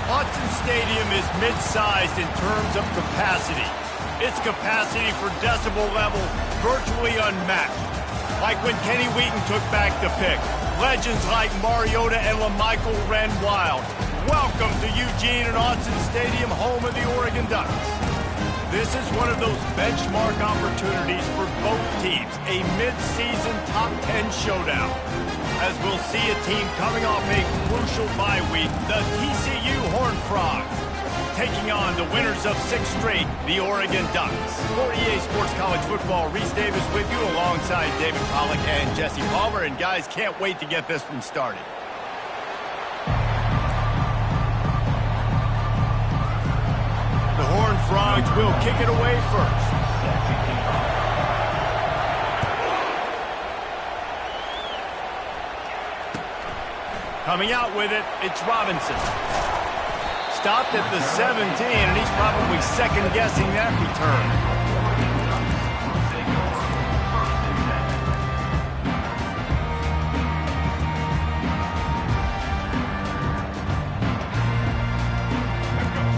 Autzen Stadium is mid-sized in terms of capacity. Its capacity for decibel level virtually unmatched. Like when Kenny Wheaton took back the pick. Legends like Mariota and LaMichael ran wild. Welcome to Eugene and Autzen Stadium, home of the Oregon Ducks. This is one of those benchmark opportunities for both teams, a mid-season top 10 showdown. As we'll see a team coming off a crucial bye week, the TCU Horned Frogs, taking on the winners of 6 straight, the Oregon Ducks. For EA Sports College Football, Reese Davis with you alongside David Pollack and Jesse Palmer. And guys, can't wait to get this one started. The Horned Frogs will kick it away first. Coming out with it, it's Robinson. Stopped at the 17, and he's probably second-guessing that return.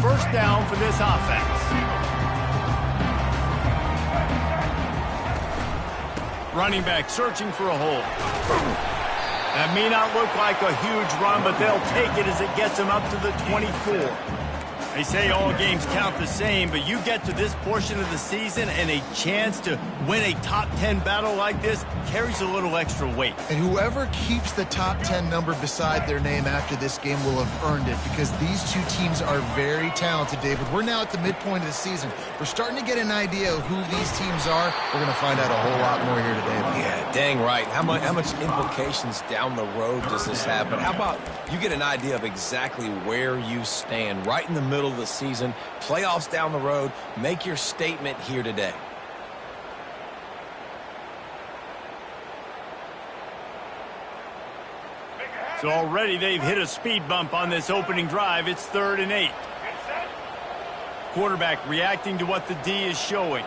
First down for this offense. Running back searching for a hole. That may not look like a huge run, but they'll take it as it gets them up to the 24. They say all games count the same, but you get to this portion of the season and a chance to win a top 10 battle like this carries a little extra weight. And whoever keeps the top 10 number beside their name after this game will have earned it, because these two teams are very talented, David. We're now at the midpoint of the season. We're starting to get an idea of who these teams are. We're going to find out a whole lot more here today. Yeah, dang right. How much implications down the road does this have? But how about you get an idea of exactly where you stand right in the middle of the season, playoffs down the road, make your statement here today. So already they've hit a speed bump on this opening drive. It's 3rd and 8. Quarterback reacting to what the D is showing.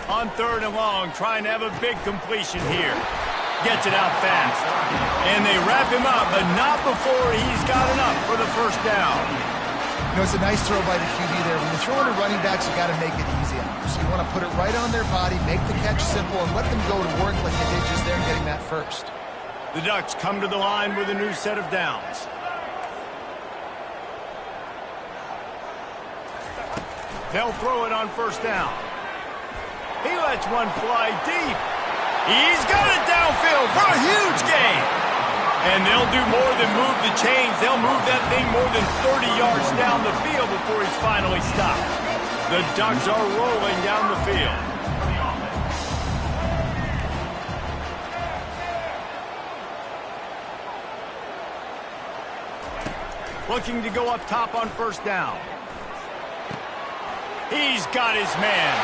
On 3rd and long, trying to have a big completion here. Gets it out fast. And they wrap him up, but not before he's got enough for the first down. You know, it's a nice throw by the QB there. When you're throwing to running backs, you got to make it easy on them. So you want to put it right on their body, make the catch simple, and let them go to work like they did just there, getting that first. The Ducks come to the line with a new set of downs. They'll throw it on first down. He lets one fly deep. He's got it downfield for a huge gain. And they'll do more than move the chains. They'll move that thing more than 30 yards down the field before he's finally stopped. The Ducks are rolling down the field. Looking to go up top on first down. He's got his man.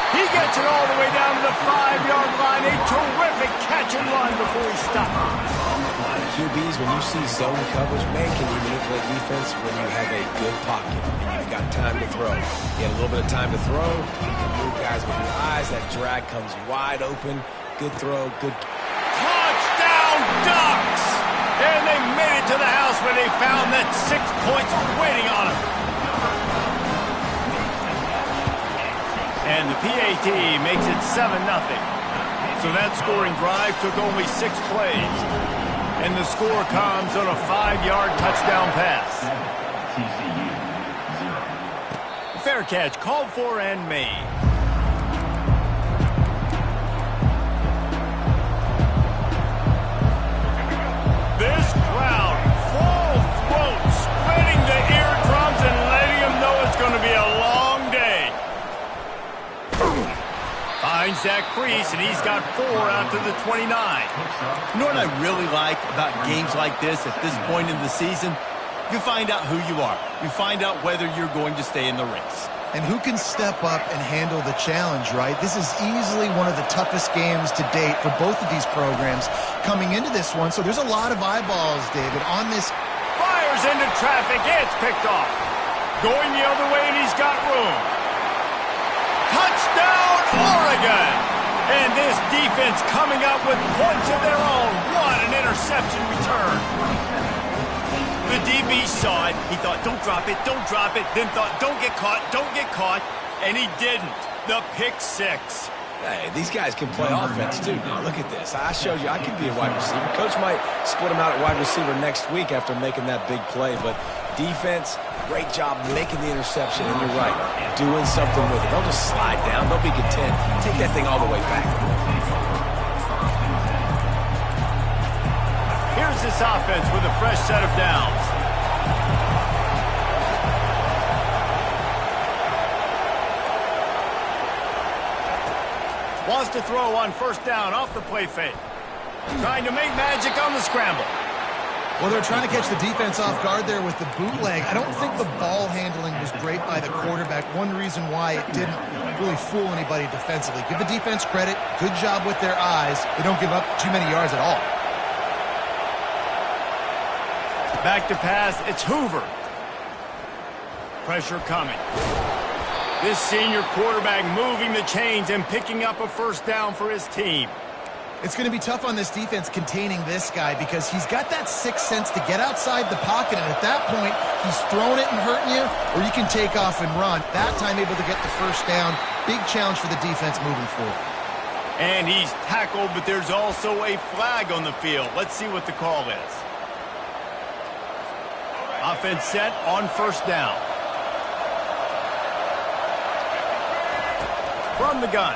He gets it all the way down to the 5-yard line. A terrific catch and run before he stopped. QBs, when you see zone coverage, man, can you manipulate defense when you have a good pocket and you've got time to throw. You have a little bit of time to throw. You can move guys with your eyes. That drag comes wide open. Good throw. Good. Touchdown, Ducks! And they made it to the house where they found that 6 points waiting on them. And the PAT makes it 7-0. So that scoring drive took only 6 plays. And the score comes on a 5-yard touchdown pass. Fair catch called for and made. This crowd, full throat, spreading the eardrums and letting them know it's going to be a long day. Finds that crease, and he's got 4 out to the 29. You know what I really like about games like this at this point in the season? You find out who you are. You find out whether you're going to stay in the race. And who can step up and handle the challenge, right? This is easily one of the toughest games to date for both of these programs coming into this one. So there's a lot of eyeballs, David, on this. Fires into traffic. It's picked off. Going the other way, and he's got room. Touchdown, Oregon! And this This defense coming up with points of their own. What an interception return. The DB saw it. He thought, don't drop it, don't drop it. Then thought, don't get caught, don't get caught. And he didn't. The pick six. Hey, these guys can play offense, too. Now, look at this. I showed you I could be a wide receiver. Coach might split him out at wide receiver next week after making that big play. But defense, great job making the interception. And you're right, doing something with it. Don't just slide down. Don't be content. Take that thing all the way back. Here's this offense with a fresh set of downs. Wants to throw on first down off the play fake. Trying to make magic on the scramble. Well, they're trying to catch the defense off guard there with the bootleg. I don't think the ball handling was great by the quarterback. One reason why it didn't really fool anybody defensively. Give the defense credit. Good job with their eyes. They don't give up too many yards at all. Back to pass. It's Hoover. Pressure coming. This senior quarterback moving the chains and picking up a first down for his team. It's going to be tough on this defense containing this guy because he's got that sixth sense to get outside the pocket, and at that point, he's throwing it and hurting you, or you can take off and run. That time able to get the first down. Big challenge for the defense moving forward. And he's tackled, but there's also a flag on the field. Let's see what the call is. Offense set on first down. From the gun.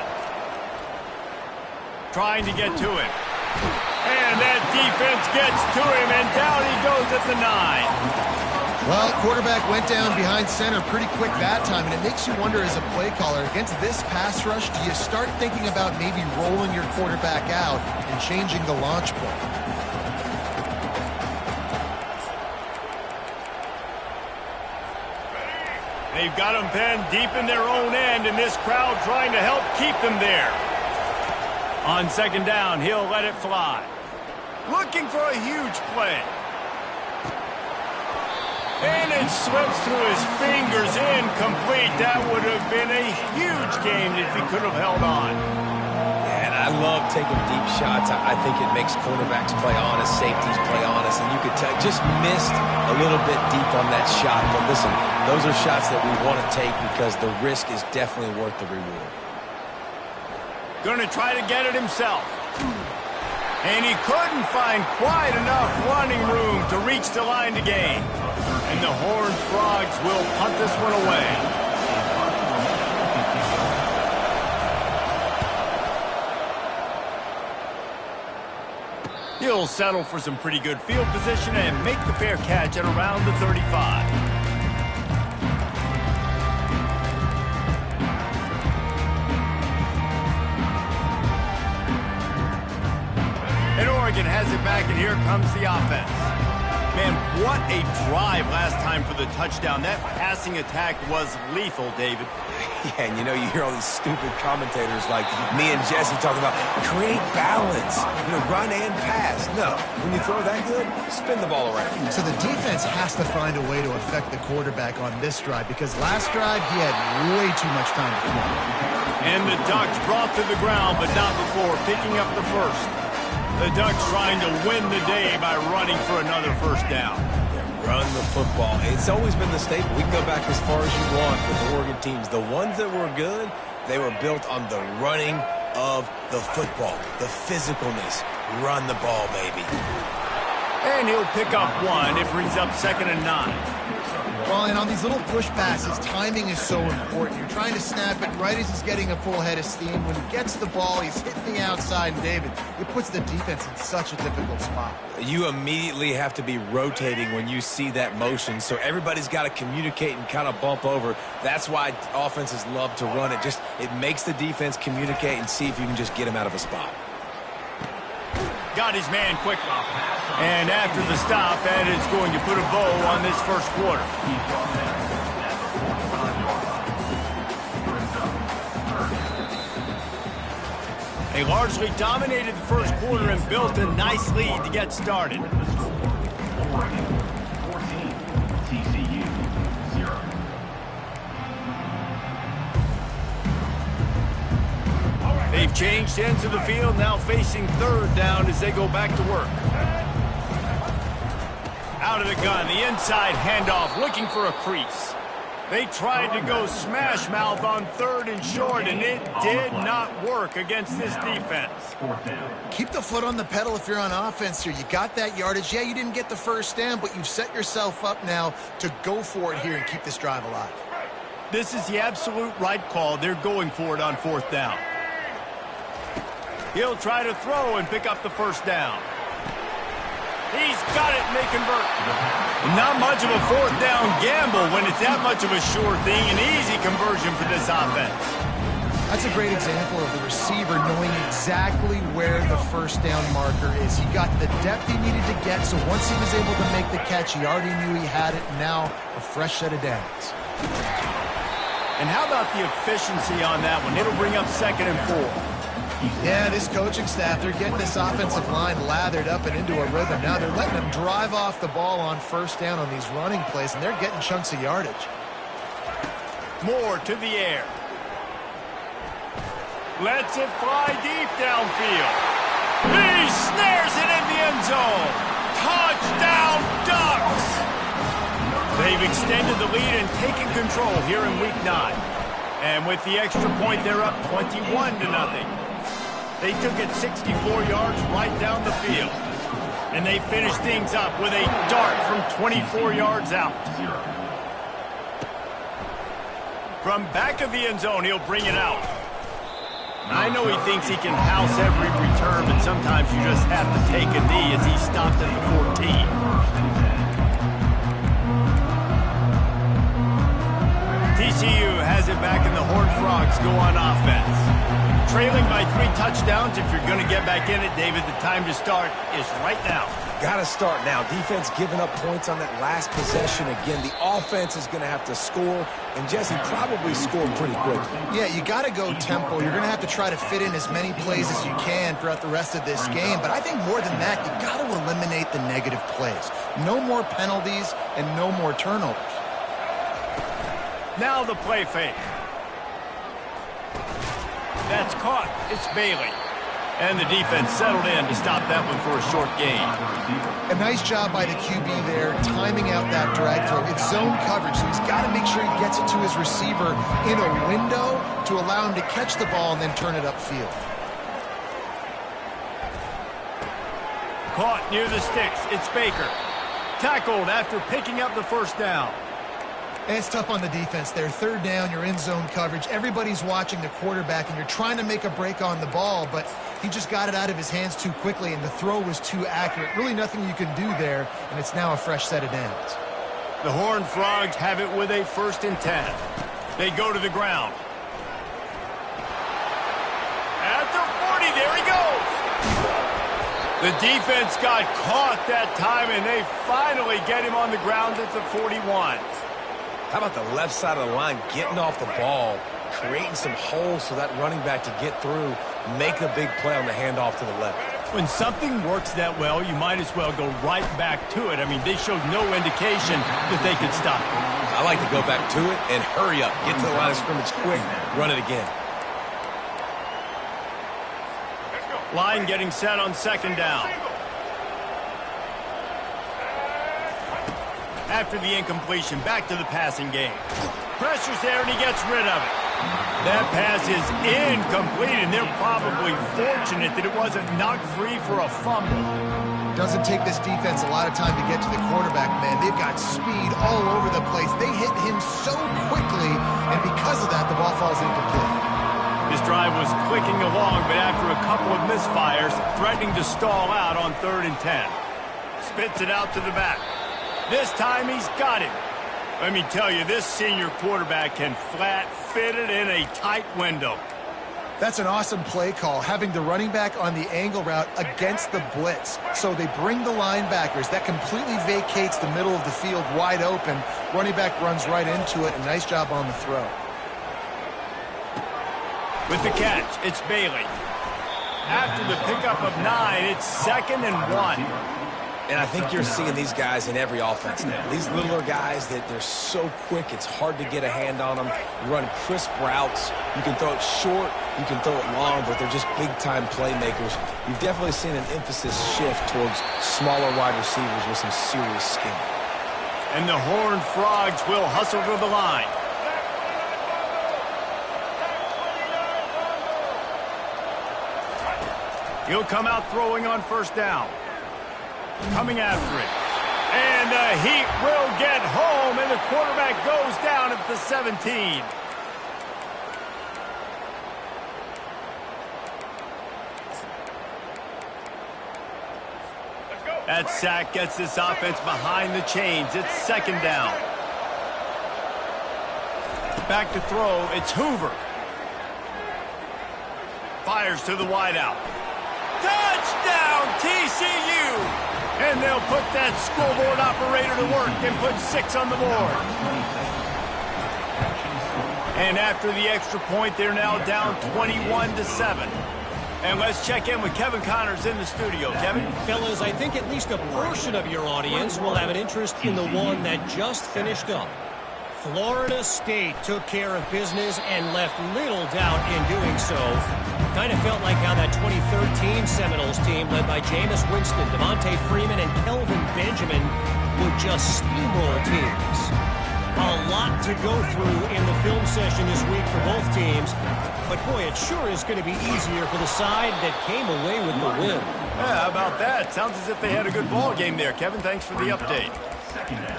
Trying to get to him. And that defense gets to him, and down he goes at the 9. Well, quarterback went down behind center pretty quick that time, and it makes you wonder as a play caller, against this pass rush, do you start thinking about maybe rolling your quarterback out and changing the launch point? They've got them penned deep in their own end, and this crowd trying to help keep them there. On second down, he'll let it fly. Looking for a huge play. And it slips through his fingers, incomplete. That would have been a huge game if he could have held on. And I love taking deep shots. I think it makes quarterbacks play honest, safeties play honest, and you could tell just missed a little bit deep on that shot. But listen, those are shots that we want to take because the risk is definitely worth the reward. Going to try to get it himself. And he couldn't find quite enough running room to reach the line to gain. And the Horned Frogs will punt this one away. He'll settle for some pretty good field position and make the fair catch at around the 35. And Oregon has it back, and here comes the offense. Man, what a drive last time for the touchdown. That passing attack was lethal, David. Yeah, and you hear all these stupid commentators like me and Jesse talking about create balance, run and pass. No, when you throw that good, spin the ball around. So the defense has to find a way to affect the quarterback on this drive because last drive he had way too much time to throw. And the Ducks brought to the ground, but not before picking up the first. The Ducks trying to win the day by running for another first down. Yeah, run the football. It's always been the staple. We can go back as far as you want with the Oregon teams. The ones that were good, they were built on the running of the football, the physicalness. Run the ball, baby. And he'll pick up one if he's up 2nd and 9. Well, and on these little push passes, timing is so important. You're trying to snap it right as he's getting a full head of steam. When he gets the ball, he's hitting the outside, and David, it puts the defense in such a difficult spot. You immediately have to be rotating when you see that motion, so everybody's got to communicate and kind of bump over. That's why offenses love to run it. It makes the defense communicate and see if you can just get him out of a spot. Got his man quickly. And after the stop, that is going to put a bow on this first quarter. They largely dominated the first quarter and built a nice lead to get started. They They've changed ends of the field, now facing third down as they go back to work. Out of the gun, the inside handoff, looking for a crease. They tried to go smash mouth on third and short, and it did not work against this defense. Keep the foot on the pedal if you're on offense here. You got that yardage. Yeah, you didn't get the first down, but you've set yourself up now to go for it here and keep this drive alive. This is the absolute right call. They're going for it on fourth down. He'll try to throw and pick up the first down. He's got it, and they convert. Not much of a fourth down gamble when it's that much of a sure thing. An easy conversion for this offense. That's a great example of the receiver knowing exactly where the first down marker is. He got the depth he needed to get, so once he was able to make the catch, he already knew he had it. Now a fresh set of downs. And how about the efficiency on that one? It'll bring up 2nd and 4. Yeah, this coaching staff, they're getting this offensive line lathered up and into a rhythm. Now they're letting them drive off the ball on first down on these running plays, and they're getting chunks of yardage. Moore to the air. Lets it fly deep downfield. He snares it in the end zone. Touchdown, Ducks! They've extended the lead and taken control here in Week 9. And with the extra point, they're up 21-0. They took it 64 yards right down the field. And they finished things up with a dart from 24 yards out. From back of the end zone, he'll bring it out. I know he thinks he can house every return, but sometimes you just have to take a knee as he stopped at the 14. TCU has it back, and the Horned Frogs go on offense. Trailing by 3 touchdowns. If you're going to get back in it, David, the time to start is right now. Got to start now. Defense giving up points on that last possession. Again, the offense is going to have to score, and Jesse probably scored pretty quickly. Yeah, you got to go tempo. You're going to have to try to fit in as many plays as you can throughout the rest of this game. But I think more than that, you got to eliminate the negative plays. No more penalties and no more turnovers. Now the play fake. That's caught. It's Bailey. And the defense settled in to stop that one for a short gain. A nice job by the QB there, timing out that drag throw. It's zone coverage, so he's got to make sure he gets it to his receiver in a window to allow him to catch the ball and then turn it upfield. Caught near the sticks. It's Baker. Tackled after picking up the first down. And it's tough on the defense there. Third down, you're in zone coverage. Everybody's watching the quarterback, and you're trying to make a break on the ball, but he just got it out of his hands too quickly, and the throw was too accurate. Really nothing you can do there, and it's now a fresh set of downs. The Horned Frogs have it with a 1st and 10. They go to the ground. At the 40, there he goes. The defense got caught that time, and they finally get him on the ground at the 41. How about the left side of the line getting off the ball, creating some holes for that running back to get through, make a big play on the handoff to the left. When something works that well, you might as well go right back to it. I mean, they showed no indication that they could stop it. I like to go back to it and hurry up, get to the line of scrimmage quick, run it again. Line getting set on 2nd down. After the incompletion, back to the passing game. Pressure's there, and he gets rid of it. That pass is incomplete, and they're probably fortunate that it wasn't knocked free for a fumble. Doesn't take this defense a lot of time to get to the quarterback, man. They've got speed all over the place. They hit him so quickly, and because of that, the ball falls incomplete. This drive was clicking along, but after a couple of misfires, threatening to stall out on 3rd and 10. Spits it out to the back. This time he's got it. Let me tell you, this senior quarterback can flat fit it in a tight window. That's an awesome play call, having the running back on the angle route against the blitz. So they bring the linebackers. That completely vacates the middle of the field wide open. Running back runs right into it. A nice job on the throw. With the catch, it's Bailey. After the pickup of 9, it's 2nd and 1. And I think you're seeing these guys in every offense now. These littler guys that they're so quick, it's hard to get a hand on them. You run crisp routes. You can throw it short, you can throw it long, but they're just big-time playmakers. You've definitely seen an emphasis shift towards smaller wide receivers with some serious skill. And the Horned Frogs will hustle to the line. He'll come out throwing on first down. Coming after it. And the Heat will get home, and the quarterback goes down at the 17. That sack gets this offense behind the chains. It's second down. Back to throw. It's Hoover. Fires to the wideout. Touchdown, TCU! And they'll put that scoreboard operator to work and put 6 on the board. And after the extra point, they're now down 21-7. And let's check in with Kevin Connors in the studio. Kevin? Fellas, I think at least a portion of your audience will have an interest in the one that just finished up. Florida State took care of business and left little doubt in doing so. Kind of felt like how that 2013 Seminoles team led by Jameis Winston, Devontae Freeman, and Kelvin Benjamin would just steamroll teams. A lot to go through in the film session this week for both teams. But, boy, it sure is going to be easier for the side that came away with the win. Yeah, how about that? Sounds as if they had a good ball game there. Kevin, thanks for the update.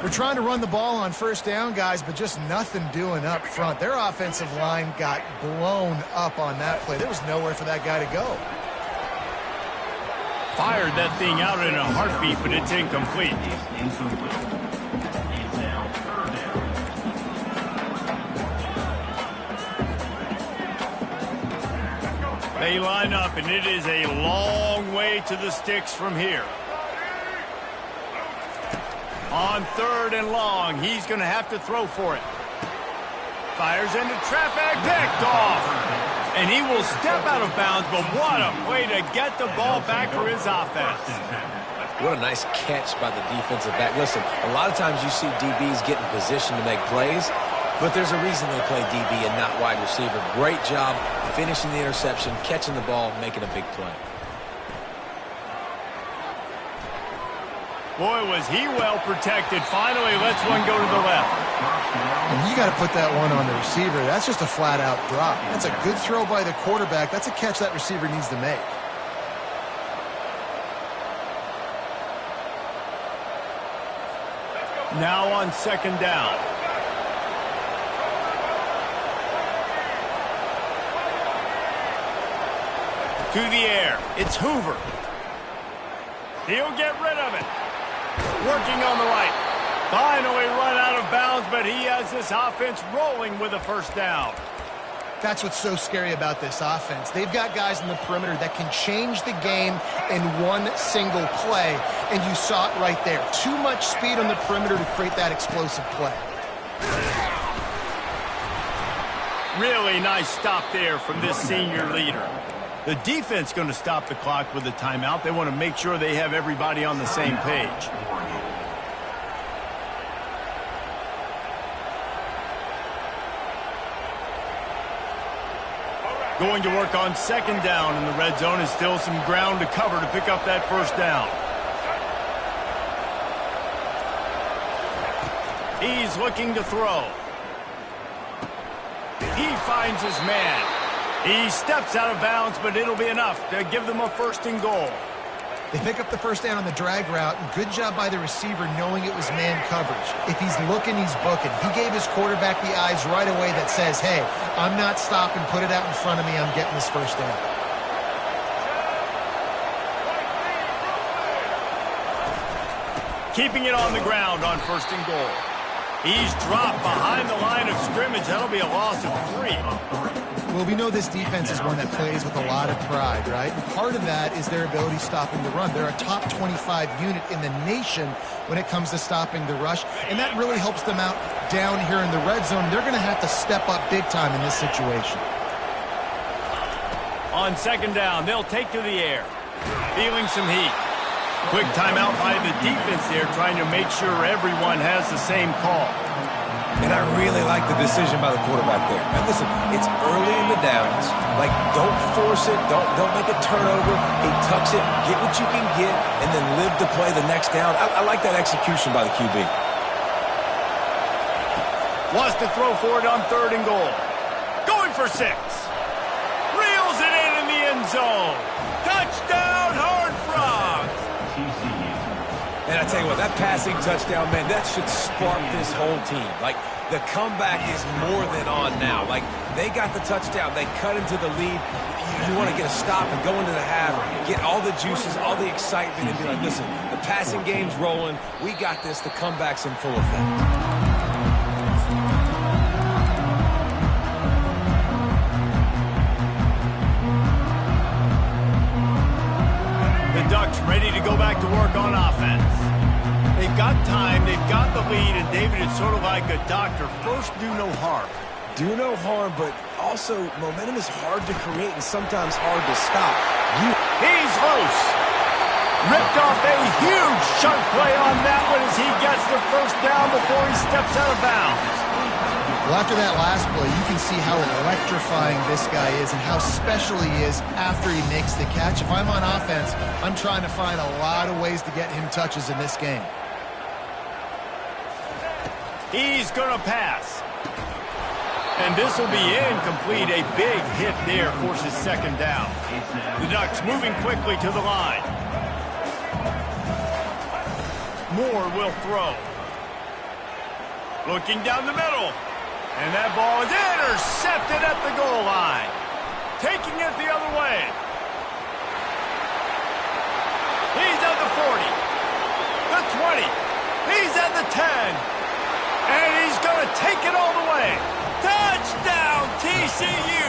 We're trying to run the ball on first down, guys, but just nothing doing up front. Their offensive line got blown up on that play. There was nowhere for that guy to go. Fired that thing out in a heartbeat, but it's incomplete. They line up, and it is a long way to the sticks from here. On third and long, he's going to have to throw for it. Fires into traffic, picked off. And he will step out of bounds, but what a way to get the ball back for his offense. What a nice catch by the defensive back. Listen, a lot of times you see DBs get in position to make plays, but there's a reason they play DB and not wide receiver. Great job finishing the interception, catching the ball, making a big play. Boy, was he well protected. Finally lets one go to the left. And you got to put that one on the receiver. That's just a flat-out drop. That's a good throw by the quarterback. That's a catch that receiver needs to make. Now on second down. To the air. It's Hoover. He'll get rid of it. Working on the right. Finally run out of bounds, but he has this offense rolling with a first down. That's what's so scary about this offense. They've got guys in the perimeter that can change the game in one single play, and you saw it right there. Too much speed on the perimeter to create that explosive play. Really nice stop there from this senior leader. The defense going to stop the clock with a timeout. They want to make sure they have everybody on the same page. Going to work on second down in the red zone, and still some ground to cover to pick up that first down. He's looking to throw. He finds his man. He steps out of bounds, but it'll be enough to give them a first and goal. They pick up the first down on the drag route. Good job by the receiver knowing it was man coverage. If he's looking, he's booking. He gave his quarterback the eyes right away that says, hey, I'm not stopping. Put it out in front of me. I'm getting this first down. Keeping it on the ground on first and goal. He's dropped behind the line of scrimmage. That'll be a loss of 3. Well, we know this defense is one that plays with a lot of pride, right? And part of that is their ability stopping the run. They're a top 25 unit in the nation when it comes to stopping the rush, and that really helps them out down here in the red zone. They're going to have to step up big time in this situation. On second down, they'll take to the air. Feeling some heat. Quick timeout by the defense there, trying to make sure everyone has the same call. And I really like the decision by the quarterback there. And listen, it's early in the downs. Like, don't force it. Don't make a turnover. He tucks it, get what you can get, and then live to play the next down. I like that execution by the QB. Wants to throw for it on 3rd and goal. Going for 6. Reels it in the end zone. Touchdown, Horned Frogs. And I tell you what, that passing touchdown, man, that should spark this whole team. Like, the comeback is more than on now. Like, they got the touchdown. They cut into the lead. You want to get a stop and go into the half, get all the juices, all the excitement, and be like, listen, the passing game's rolling. We got this. The comeback's in full effect. The Ducks ready to go back to work on offense. They've got time, they've got the lead, and David, it's sort of like a doctor. First, do no harm. Do no harm, but also momentum is hard to create and sometimes hard to stop. He's loose. Ripped off a huge chunk play on that one as he gets the first down before he steps out of bounds. Well, after that last play, you can see how electrifying this guy is and how special he is after he makes the catch. If I'm on offense, I'm trying to find a lot of ways to get him touches in this game. He's going to pass. And this will be incomplete. A big hit there forces 2nd down. The Ducks moving quickly to the line. Moore will throw. Looking down the middle. And that ball is intercepted at the goal line. Taking it the other way. He's at the 40. The 20. He's at the 10. And he's going to take it all the way. Touchdown, TCU.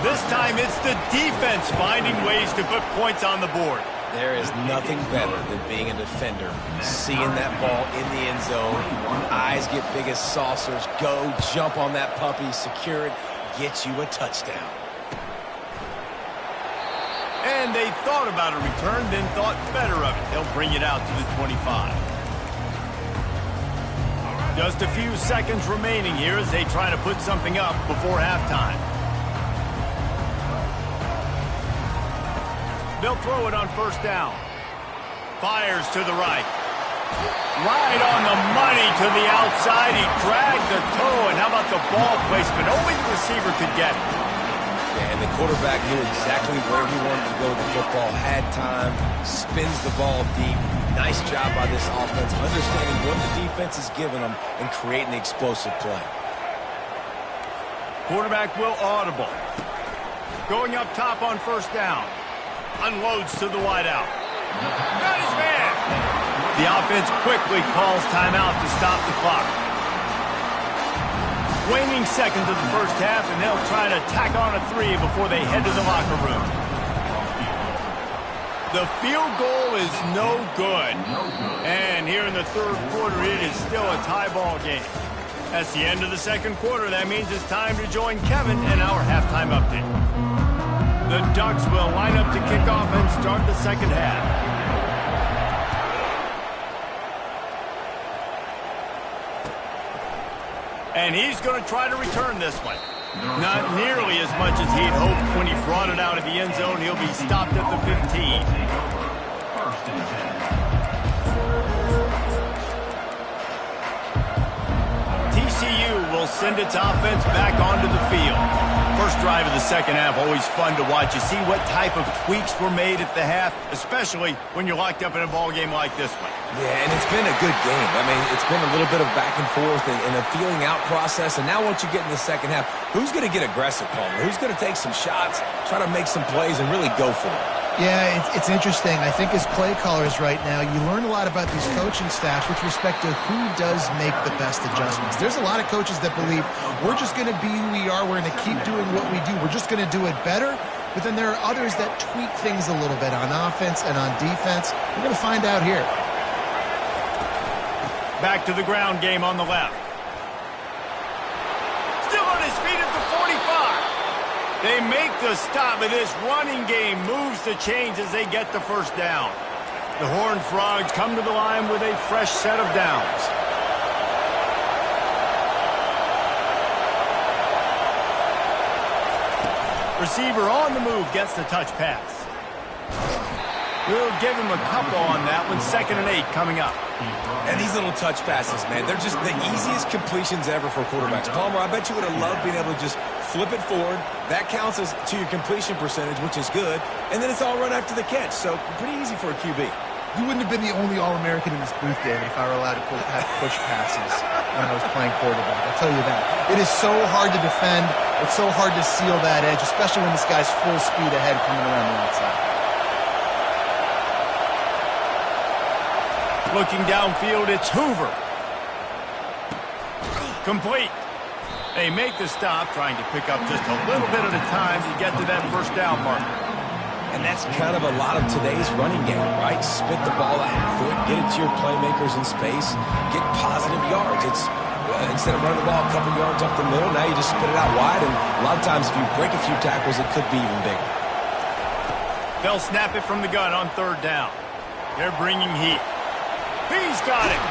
This time it's the defense finding ways to put points on the board. There is nothing better than being a defender, seeing that ball in the end zone, eyes get big as saucers, go jump on that puppy, secure it, get you a touchdown. And they thought about a return, then thought better of it. They'll bring it out to the 25. Just a few seconds remaining here as they try to put something up before halftime. They'll throw it on 1st down. Fires to the right. Right on the money to the outside. He dragged the toe, and how about the ball placement? Only the receiver could get it. Yeah, and the quarterback knew exactly where he wanted to go with the football, had time, spins the ball deep. Nice job by this offense, understanding what the defense is giving them and creating the explosive play. Quarterback will audible. Going up top on 1st down. Unloads to the wideout. Got his man. The offense quickly calls timeout to stop the clock. Waning seconds of the first half, and they'll try to tack on a 3 before they head to the locker room. The field goal is no good. And here in the 3rd quarter, it is still a tie ball game. That's the end of the 2nd quarter. That means it's time to join Kevin in our halftime update. The Ducks will line up to kick off and start the 2nd half. And he's going to try to return this one. Not nearly as much as he'd hoped when he brought it out of the end zone. He'll be stopped at the 15. TCU will send its offense back onto the field. First drive of the 2nd half, always fun to watch. You see what type of tweaks were made at the half, especially when you're locked up in a ball game like this one. Yeah, and it's been a good game. I mean, it's been a little bit of back and forth and a feeling out process. And now once you get in the 2nd half, who's going to get aggressive, Palmer? Who's going to take some shots, try to make some plays, and really go for it? Yeah, it's interesting. I think as play callers right now, you learn a lot about these coaching staffs with respect to who does make the best adjustments. There's a lot of coaches that believe we're just going to be who we are. We're going to keep doing what we do. We're just going to do it better. But then there are others that tweak things a little bit on offense and on defense. We're going to find out here. Back to the ground game on the left. Still on his feet at the 45. They make the stop, but this running game moves the chains as they get the first down. The Horned Frogs come to the line with a fresh set of downs. Receiver on the move gets the touch pass. We'll give him a couple on that one. 2nd and 8 coming up. And these little touch passes, man, they're just the easiest completions ever for quarterbacks. Palmer, I bet you would have loved being able to just flip it forward. That counts as to your completion percentage, which is good. And then it's all run after the catch. So pretty easy for a QB. You wouldn't have been the only All-American in this booth, David, if I were allowed to have push passes when I was playing quarterback. I'll tell you that. It is so hard to defend. It's so hard to seal that edge, especially when this guy's full speed ahead coming around the outside. Looking downfield, it's Hoover. Complete. They make the stop, trying to pick up just a little bit at a time to get to that first down marker. And that's kind of a lot of today's running game, right? Spit the ball out quick, get it to your playmakers in space, get positive yards. It's instead of running the ball a couple yards up the middle, now you just spit it out wide, and a lot of times if you break a few tackles, it could be even bigger. They'll snap it from the gun on 3rd down. They're bringing heat. He's got it.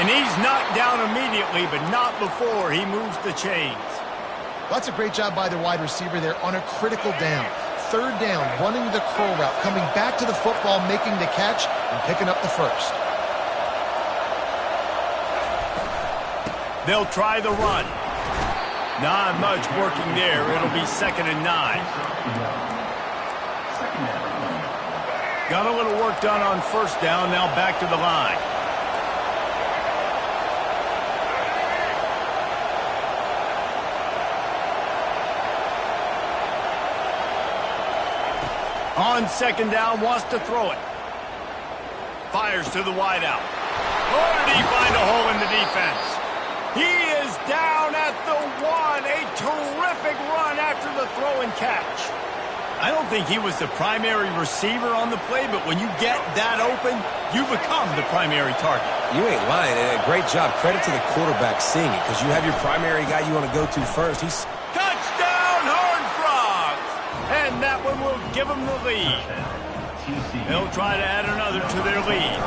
And he's knocked down immediately, but not before he moves the chains. That's a great job by the wide receiver there on a critical down. 3rd down, running the curl route, coming back to the football, making the catch, and picking up the first. They'll try the run. Not much working there. It'll be 2nd and 9. Got a little work done on 1st down, now back to the line. On 2nd down, wants to throw it. Fires to the wideout. Or did he find a hole in the defense? He is down at the 1. A terrific run after the throw and catch. I don't think he was the primary receiver on the play, but when you get that open, you become the primary target. You ain't lying. And a great job. Credit to the quarterback seeing it, because you have your primary guy you want to go to first. He's touchdown, Horned Frogs! And that one will give them the lead. They'll try to add another to their lead.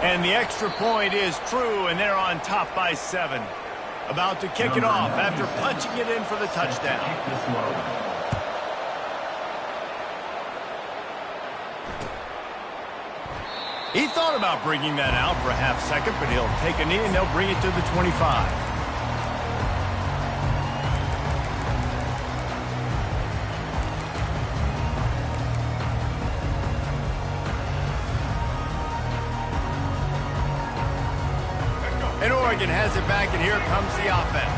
And the extra point is true, and they're on top by 7. About to kick it off after punching it in for the touchdown. He thought about bringing that out for a half second, but he'll take a knee and they'll bring it to the 25. And Oregon has it back, and here comes the offense.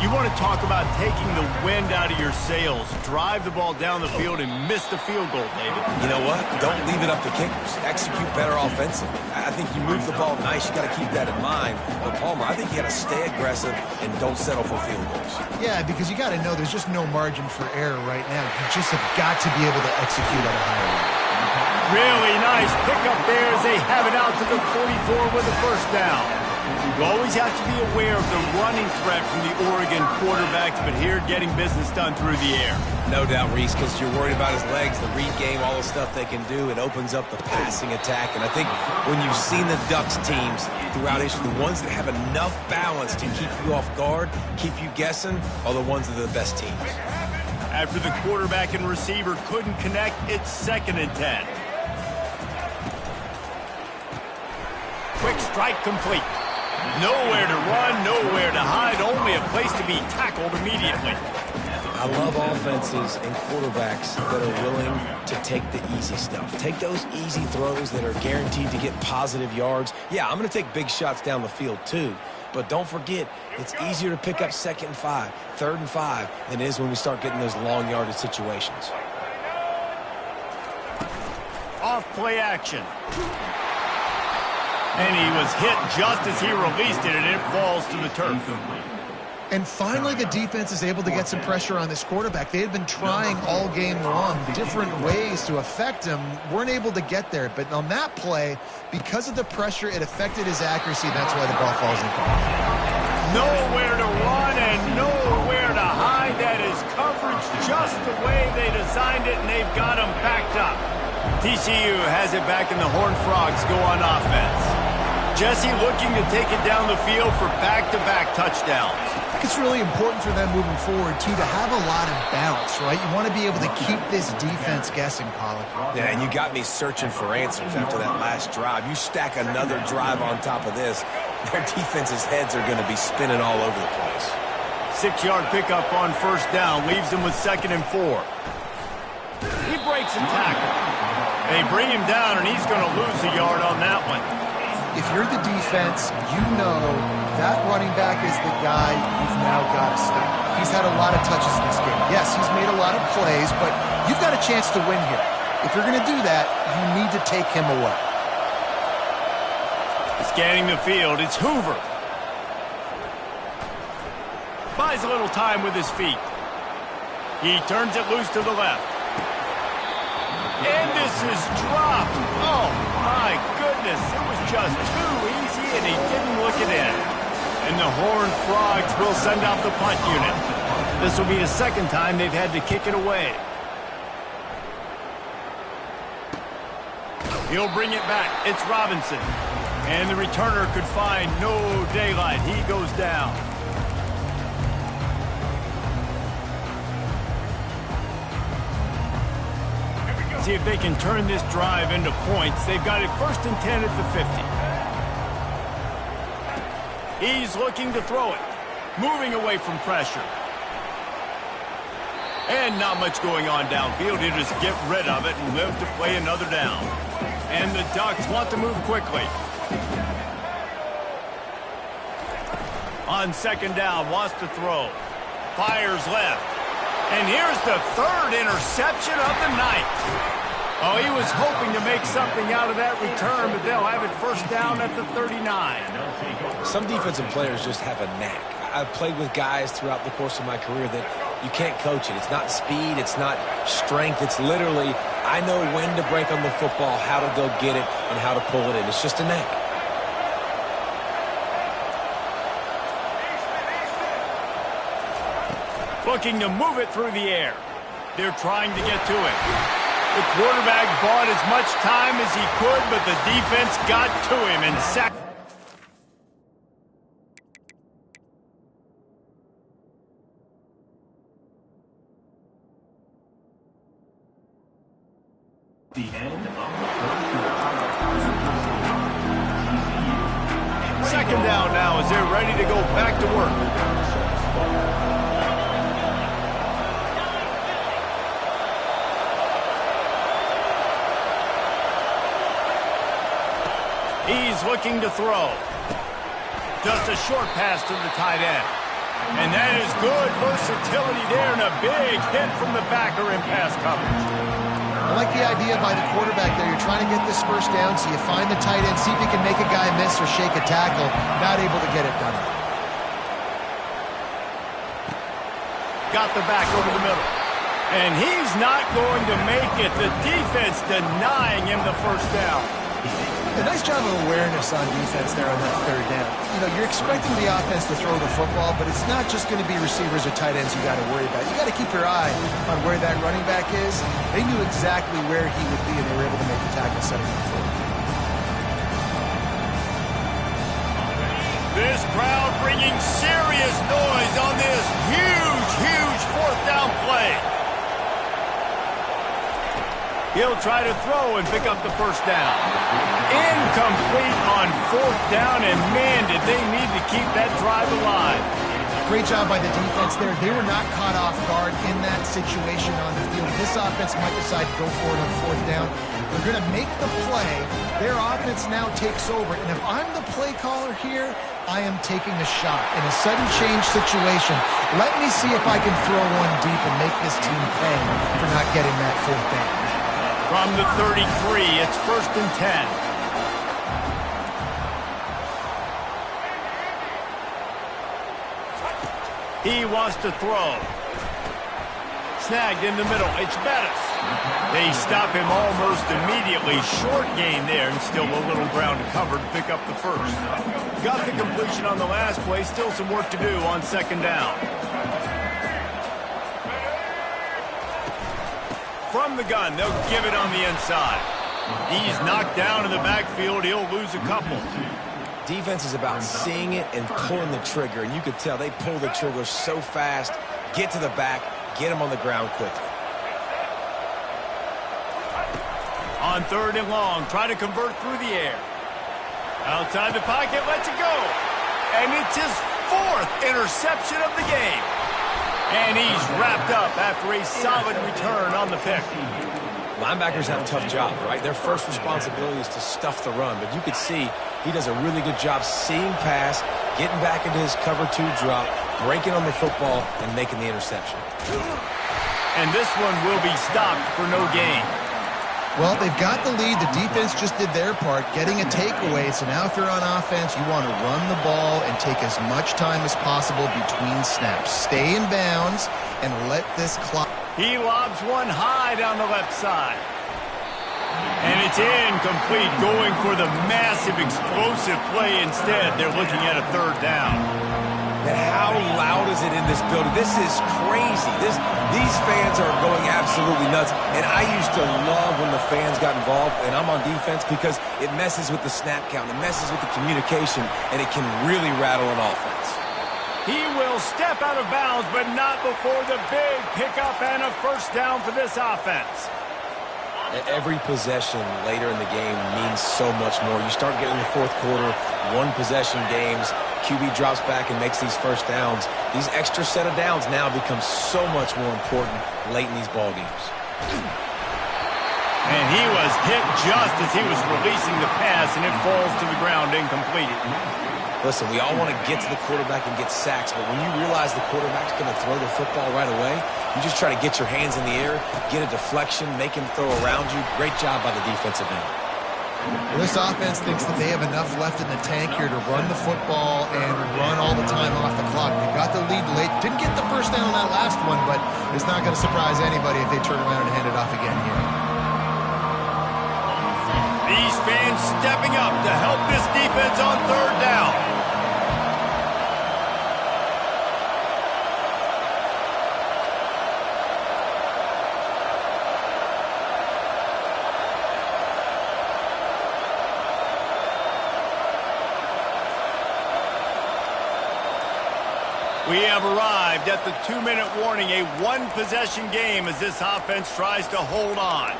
You want to talk about taking the wind out of your sails. Drive the ball down the field and miss the field goal, David. You know what? Don't leave it up to kickers. Execute better offensively. I think you move the ball nice. You got to keep that in mind. But Palmer, I think you got to stay aggressive and don't settle for field goals. Yeah, because you got to know there's just no margin for error right now. You just have got to be able to execute at a higher level. Really nice pickup there as they have it out to the 44 with the first down. You always have to be aware of the running threat from the Oregon quarterbacks, but here getting business done through the air. No doubt, Reese, because you're worried about his legs, the read game, all the stuff they can do. It opens up the passing attack. And I think when you've seen the Ducks teams throughout history, the ones that have enough balance to keep you off guard, keep you guessing, are the ones that are the best teams. After the quarterback and receiver couldn't connect, it's 2nd and 10. Quick strike complete. Nowhere to run, nowhere to hide, only a place to be tackled immediately. I love offenses and quarterbacks that are willing to take the easy stuff. Take those easy throws that are guaranteed to get positive yards. Yeah, I'm going to take big shots down the field too. But don't forget, it's easier to pick up 2nd and 5, 3rd and 5 than it is when we start getting those long yardage situations. Off play action. And he was hit just as he released it, and it falls to the turf. And finally, the defense is able to get some pressure on this quarterback. They had been trying all game long different ways to affect him. Weren't able to get there. But on that play, because of the pressure, it affected his accuracy. That's why the ball falls incomplete. Nowhere to run and nowhere to hide. That is covered just the way they designed it, and they've got them backed up. TCU has it back, and the Horned Frogs go on offense. Jesse looking to take it down the field for back-to-back touchdowns. I think it's really important for them moving forward, too, to have a lot of bounce, right? You want to be able to keep this defense guessing, Pollack. Yeah, and you got me searching for answers after that last drive. You stack another drive on top of this, their defense's heads are going to be spinning all over the place. 6-yard pickup on first down, leaves them with 2nd and 4. He breaks a tackle. They bring him down, and he's going to lose a yard on that one. If you're the defense, you know that running back is the guy you've now got to stop. He's had a lot of touches in this game. Yes, he's made a lot of plays, but you've got a chance to win here. If you're going to do that, you need to take him away. Scanning the field, it's Hoover. Buys a little time with his feet. He turns it loose to the left. And this is dropped. Oh, my goodness. It was just too easy, and he didn't look it in. And the Horned Frogs will send out the punt unit. This will be the 2nd time they've had to kick it away. He'll bring it back. It's Robinson. And the returner could find no daylight. He goes down. See if they can turn this drive into points. They've got it 1st and 10 at the 50. He's looking to throw it. Moving away from pressure. And not much going on downfield. He'll just get rid of it and live to play another down. And the Ducks want to move quickly. On 2nd down, wants to throw. Fires left. And here's the 3rd interception of the night. Oh, he was hoping to make something out of that return, but they'll have it 1st down at the 39. Some defensive players just have a knack. I've played with guys throughout the course of my career that you can't coach it. It's not speed, it's not strength. It's literally, I know when to break on the football, how to go get it, and how to pull it in. It's just a knack. Looking to move it through the air. They're trying to get to it. The quarterback bought as much time as he could, but the defense got to him and sacked. The end of the 2nd down now as they're ready to go back to work. He's looking to throw. Just a short pass to the tight end. And that is good versatility there and a big hit from the backer in pass coverage. I like the idea by the quarterback there. You're trying to get this 1st down, so you find the tight end, see if you can make a guy miss or shake a tackle. Not able to get it done. Got the back over the middle. And he's not going to make it. The defense denying him the 1st down. A nice job of awareness on defense there on that 3rd down. You know, you're expecting the offense to throw the football, but it's not just going to be receivers or tight ends you got to worry about. You got to keep your eye on where that running back is. They knew exactly where he would be, and they were able to make the tackle setting him forward. This crowd bringing serious noise on this huge 4th down play. He'll try to throw and pick up the 1st down. Incomplete on 4th down, and man, did they need to keep that drive alive. Great job by the defense there. They were not caught off guard in that situation on the field. This offense might decide to go for it on 4th down. They're going to make the play. Their offense now takes over. And if I'm the play caller here, I am taking a shot. In a sudden change situation, let me see if I can throw one deep and make this team pay for not getting that 4th down. From the 33, it's 1st and 10. He wants to throw. Snagged in the middle. It's Bettis. They stop him almost immediately. Short gain there, and still a little ground to cover to pick up the 1st. Got the completion on the last play. Still some work to do on 2nd down. from the gun. They'll give it on the inside. He's knocked down in the backfield. He'll lose a couple. Defense is about seeing it and pulling the trigger, and you can tell they pull the trigger so fast, get to the back, get him on the ground quickly. On 3rd and long, try to convert through the air. Outside the pocket, lets it go. And it's his 4th interception of the game. And he's wrapped up after a solid return on the pick. Linebackers have a tough job, right? Their first responsibility is to stuff the run, but you could see he does a really good job seeing pass, getting back into his cover 2 drop, breaking on the football, and making the interception. And this one will be stopped for no gain. Well, they've got the lead. The defense just did their part, getting a takeaway. So now if you're on offense, you want to run the ball and take as much time as possible between snaps. Stay in bounds and let this clock. He lobs one high down the left side. And it's incomplete, going for the massive explosive play instead. They're looking at a 3rd down. And how loud is it in this building? This is crazy. These fans are going absolutely nuts. And I used to love when the fans got involved, and I'm on defense, because it messes with the snap count. It messes with the communication, and it can really rattle an offense. He will step out of bounds, but not before the big pickup and a 1st down for this offense. Every possession later in the game means so much more. You start getting the 4th quarter, 1-possession games, QB drops back and makes these 1st downs. These extra set of downs now become so much more important late in these ball games. And he was hit just as he was releasing the pass, and it falls to the ground incomplete. Listen, we all want to get to the quarterback and get sacks, but when you realize the quarterback's going to throw the football right away, you just try to get your hands in the air, get a deflection, make him throw around you. Great job by the defensive end. Well, this offense thinks that they have enough left in the tank here to run the football and run all the time off the clock. They got the lead late. Didn't get the 1st down on that last one, but it's not going to surprise anybody if they turn around and hand it off again here. These fans stepping up to help this defense on 3rd down. We have arrived at the 2-minute warning, a 1-possession game as this offense tries to hold on.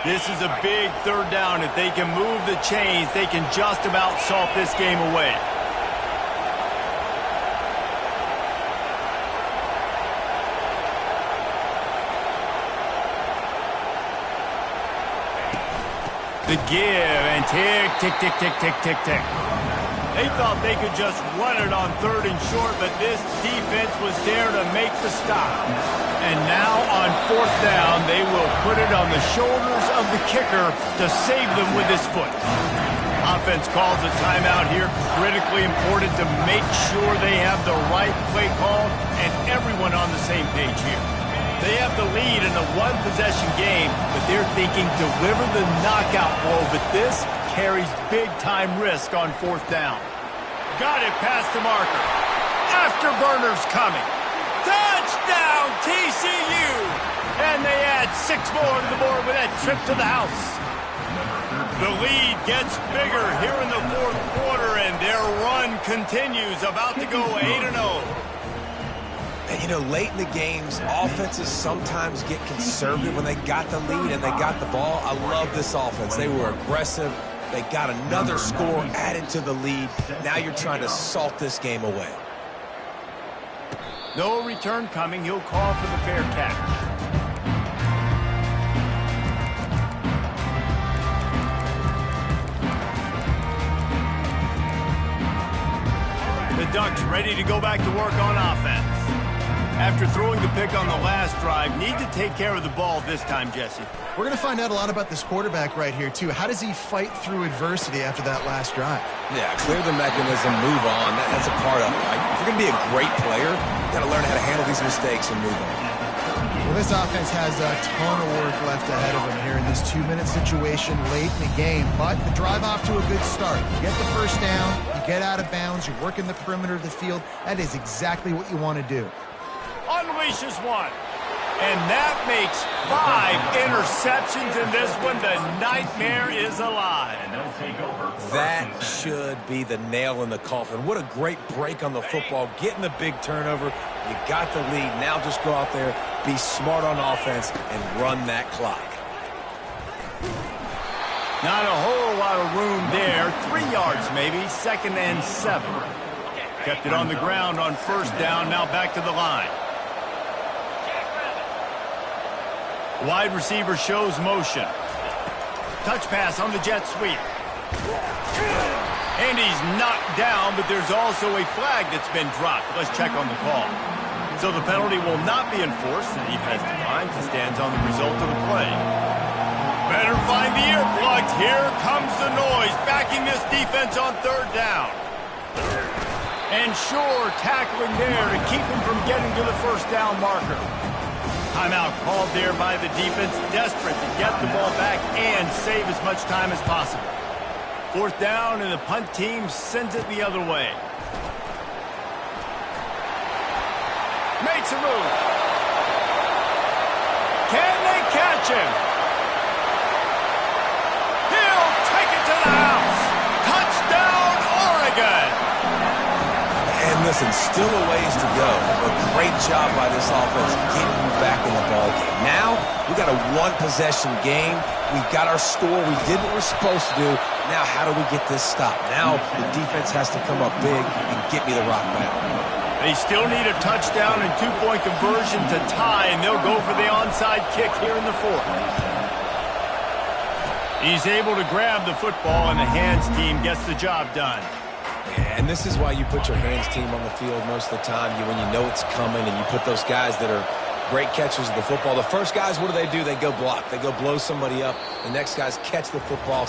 This is a big 3rd down. If they can move the chains, they can just about salt this game away. The give, and tick, tick, tick, tick, tick, tick, tick. They thought they could just run it on 3rd and short, but this defense was there to make the stop. And now on 4th down, they will put it on the shoulders of the kicker to save them with his foot. Offense calls a timeout here. Critically important to make sure they have the right play call and everyone on the same page here. They have the lead in a 1-possession game, but they're thinking deliver the knockout blow, but this carries big-time risk on 4th down. Got it past the marker. Afterburner's coming. Touchdown, TCU! And they add 6 more to the board with that trip to the house. The lead gets bigger here in the 4th quarter, and their run continues, about to go 8-0. And, you know, late in the games, offenses sometimes get conservative when they got the lead and they got the ball. I love this offense. They were aggressive. They got another score added to the lead. Now you're trying to salt this game away. No return coming. He'll call for the fair catch. The Ducks ready to go back to work on offense. After throwing the pick on the last drive, need to take care of the ball this time, Jesse. We're going to find out a lot about this quarterback right here, too. How does he fight through adversity after that last drive? Yeah, clear the mechanism, move on. That's a part of it, right? If you're going to be a great player, you got to learn how to handle these mistakes and move on. Well, This offense has a ton of work left ahead of them here in this 2-minute situation late in the game, but the drive off to a good start. You get the first down, you get out of bounds, you work in the perimeter of the field. That is exactly what you want to do. Unleashes one. And that makes 5 interceptions in this one. The nightmare is alive. That should be the nail in the coffin. What a great break on the football. Getting the big turnover. You got the lead. Now just go out there, be smart on offense, and run that clock. Not a whole lot of room there. 3 yards maybe. 2nd and 7. Kept it on the ground on first down. Now back to the line. Wide receiver shows motion. Touch pass on the jet sweep. And he's knocked down, but there's also a flag that's been dropped. Let's check on the call. So the penalty will not be enforced. The defense declines and stands on the result of the play. Better find the earplugs. Here comes the noise, backing this defense on 3rd down. And Shore tackling there to keep him from getting to the first down marker. Timeout called there by the defense, desperate to get the ball back and save as much time as possible. 4th down, and the punt team sends it the other way. Makes a move. Can they catch him? He'll take it to the house. Touchdown, Oregon. And listen, still a ways to go. A great job by this offense getting you back in the ballgame. Now, we got a 1-possession game. We got our score. We did what we're supposed to do. Now, how do we get this stopped? Now, the defense has to come up big and get me the rock back. They still need a touchdown and 2-point conversion to tie, and they'll go for the onside kick here in the 4th. He's able to grab the football, and the hands team gets the job done. And this is why you put your hands team on the field most of the time. When you know it's coming, and you put those guys that are great catchers of the football. The first guys, what do? They go block. They go blow somebody up. The next guys catch the football.